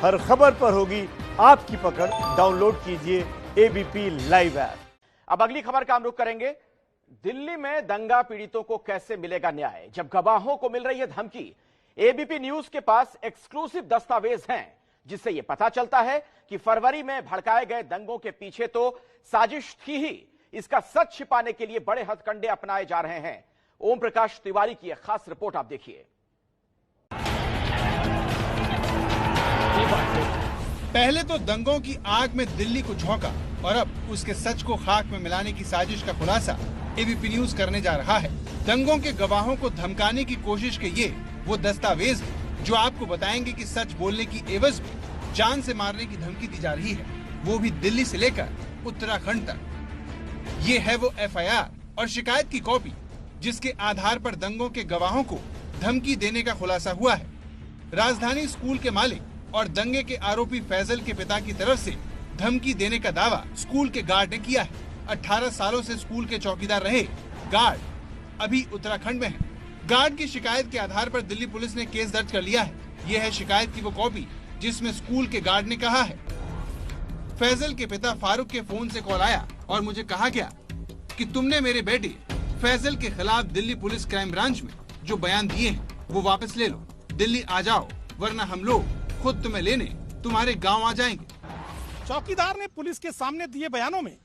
हर खबर पर होगी आपकी पकड़। डाउनलोड कीजिए एबीपी लाइव ऐप। अब अगली खबर का हम रुख करेंगे। दिल्ली में दंगा पीड़ितों को कैसे मिलेगा न्याय, जब गवाहों को मिल रही है धमकी। एबीपी न्यूज के पास एक्सक्लूसिव दस्तावेज हैं जिससे यह पता चलता है कि फरवरी में भड़काए गए दंगों के पीछे तो साजिश थी ही, इसका सच छिपाने के लिए बड़े हथकंडे अपनाए जा रहे हैं। ओम प्रकाश तिवारी की एक खास रिपोर्ट आप देखिए। पहले तो दंगों की आग में दिल्ली को झोंका और अब उसके सच को खाक में मिलाने की साजिश का खुलासा एबीपी न्यूज करने जा रहा है। दंगों के गवाहों को धमकाने की कोशिश के ये वो दस्तावेज है जो आपको बताएंगे कि सच बोलने की एवज में जान से मारने की धमकी दी जा रही है, वो भी दिल्ली से लेकर उत्तराखंड तक। ये है वो एफआईआर और शिकायत की कॉपी जिसके आधार पर दंगों के गवाहों को धमकी देने का खुलासा हुआ है। राजधानी स्कूल के मालिक और दंगे के आरोपी फैजल के पिता की तरफ से धमकी देने का दावा स्कूल के गार्ड ने किया है। 18 सालों से स्कूल के चौकीदार रहे गार्ड अभी उत्तराखंड में है। गार्ड की शिकायत के आधार पर दिल्ली पुलिस ने केस दर्ज कर लिया है। ये है शिकायत की वो कॉपी जिसमें स्कूल के गार्ड ने कहा है, फैजल के पिता फारूक के फोन से कॉल आया और मुझे कहा गया कि तुमने मेरे बेटे फैजल के खिलाफ दिल्ली पुलिस क्राइम ब्रांच में जो बयान दिए हैं वो वापस ले लो, दिल्ली आ जाओ वरना हम लोग खुद तुम्हें लेने तुम्हारे गांव आ जाएंगे। चौकीदार ने पुलिस के सामने दिए बयानों में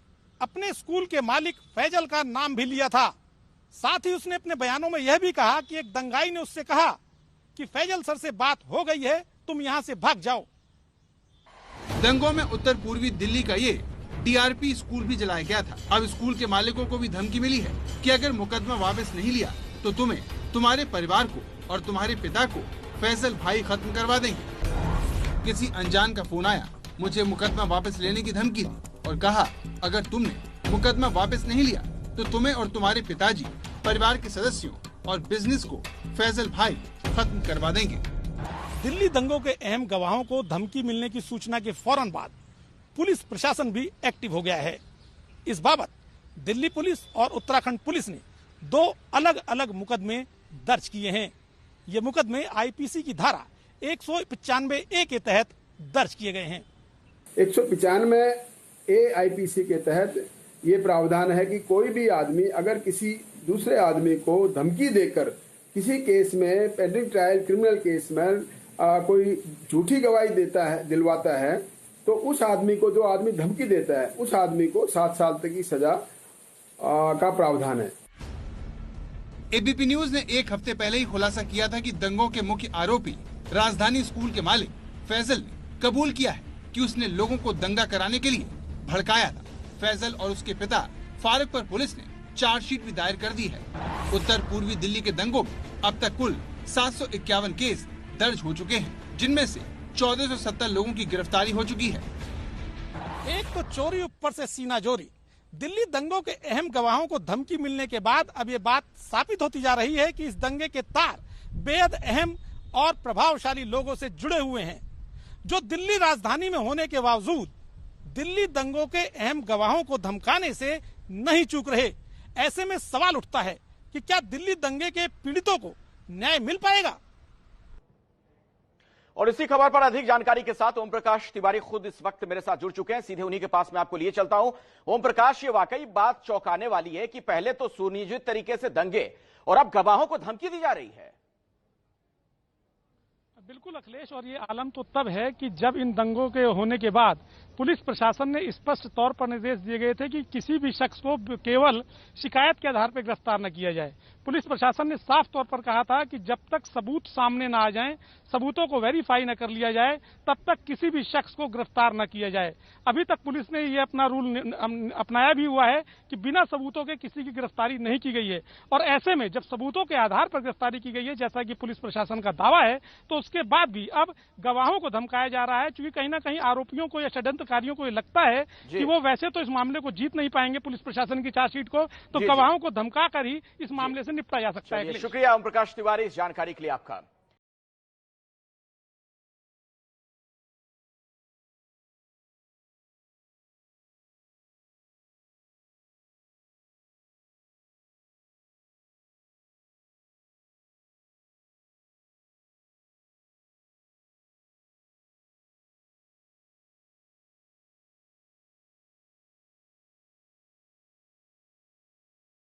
अपने स्कूल के मालिक फैजल का नाम भी लिया था। साथ ही उसने अपने बयानों में यह भी कहा कि एक दंगाई ने उससे कहा कि फैजल सर से बात हो गई है, तुम यहाँ से भाग जाओ। दंगों में उत्तर पूर्वी दिल्ली का ये डीआरपी स्कूल भी जलाया गया था। अब स्कूल के मालिकों को भी धमकी मिली है कि अगर मुकदमा वापस नहीं लिया तो तुम्हें, तुम्हारे परिवार को और तुम्हारे पिता को फैजल भाई खत्म करवा देंगे। किसी अनजान का फोन आया, मुझे मुकदमा वापस लेने की धमकी दी और कहा अगर तुमने मुकदमा वापस नहीं लिया तो तुम्हें और तुम्हारे पिताजी, परिवार के सदस्यों और बिजनेस को फैजल भाई खत्म करवा देंगे। दिल्ली दंगों के अहम गवाहों को धमकी मिलने की सूचना के फौरन बाद पुलिस प्रशासन भी एक्टिव हो गया है। इस बाबत दिल्ली पुलिस और उत्तराखंड पुलिस ने 2 अलग अलग मुकदमे दर्ज किए हैं। ये मुकदमे आईपीसी की धारा 195A के तहत दर्ज किए गए हैं। 195A आईपीसी के तहत ये प्रावधान है कि कोई भी आदमी अगर किसी दूसरे आदमी को धमकी देकर किसी केस में, पेंडिंग ट्रायल क्रिमिनल केस में कोई झूठी गवाही दिलवाता है तो उस आदमी को, जो आदमी धमकी देता है, उस आदमी को 7 साल तक की सजा का प्रावधान है। एबीपी न्यूज ने एक हफ्ते पहले ही खुलासा किया था कि दंगों के मुख्य आरोपी राजधानी स्कूल के मालिक फैजल ने कबूल किया है कि उसने लोगों को दंगा कराने के लिए भड़काया था। फैजल और उसके पिता फारूक पर पुलिस ने चार्जशीट भी दायर कर दी है। उत्तर पूर्वी दिल्ली के दंगों में अब तक कुल 751 केस दर्ज हो चुके हैं, जिनमें से 1470 लोगों की गिरफ्तारी हो चुकी है। एक तो चोरी ऊपर से सीना जोरी। दिल्ली दंगों के अहम गवाहों को धमकी मिलने के बाद अब ये बात साबित होती जा रही है कि इस दंगे के तार बेहद अहम और प्रभावशाली लोगों से जुड़े हुए हैं, जो दिल्ली राजधानी में होने के बावजूद दिल्ली दंगों के अहम गवाहों को धमकाने से नहीं चूक रहे। ऐसे में सवाल उठता है कि क्या दिल्ली दंगे के पीड़ितों को न्याय मिल पाएगा? और इसी खबर पर अधिक जानकारी के साथ ओम प्रकाश तिवारी खुद इस वक्त मेरे साथ जुड़ चुके हैं। सीधे उन्हीं के पास मैं आपको लिए चलता हूं। ओम प्रकाश, ये वाकई बात चौंकाने वाली है कि पहले तो सुनियोजित तरीके से दंगे और अब गवाहों को धमकी दी जा रही है। बिल्कुल अखिलेश, और ये आलम तो तब है कि जब इन दंगों के होने के बाद पुलिस प्रशासन ने स्पष्ट तौर पर निर्देश दिए गए थे कि किसी भी शख्स को केवल शिकायत के आधार पर गिरफ्तार न किया जाए। पुलिस प्रशासन ने साफ तौर पर कहा था कि जब तक सबूत सामने न आ जाएं, सबूतों को वेरीफाई न कर लिया जाए, तब तक किसी भी शख्स को गिरफ्तार न किया जाए। अभी तक पुलिस ने ये अपना रूल अपनाया भी हुआ है कि बिना सबूतों के किसी की गिरफ्तारी नहीं की गई है। और ऐसे में जब सबूतों के आधार पर गिरफ्तारी की गई है, जैसा कि पुलिस प्रशासन का दावा है, तो उसके बाद भी अब गवाहों को धमकाया जा रहा है, क्योंकि कहीं ना कहीं आरोपियों को या षड्यंत्रकारियों को लगता है कि वो वैसे तो इस मामले को जीत नहीं पाएंगे पुलिस प्रशासन की चार्जशीट को, तो गवाहों को धमका कर ही इस मामले से निपटा जा सकता है। शुक्रिया ओम प्रकाश तिवारी इस जानकारी के लिए आपका।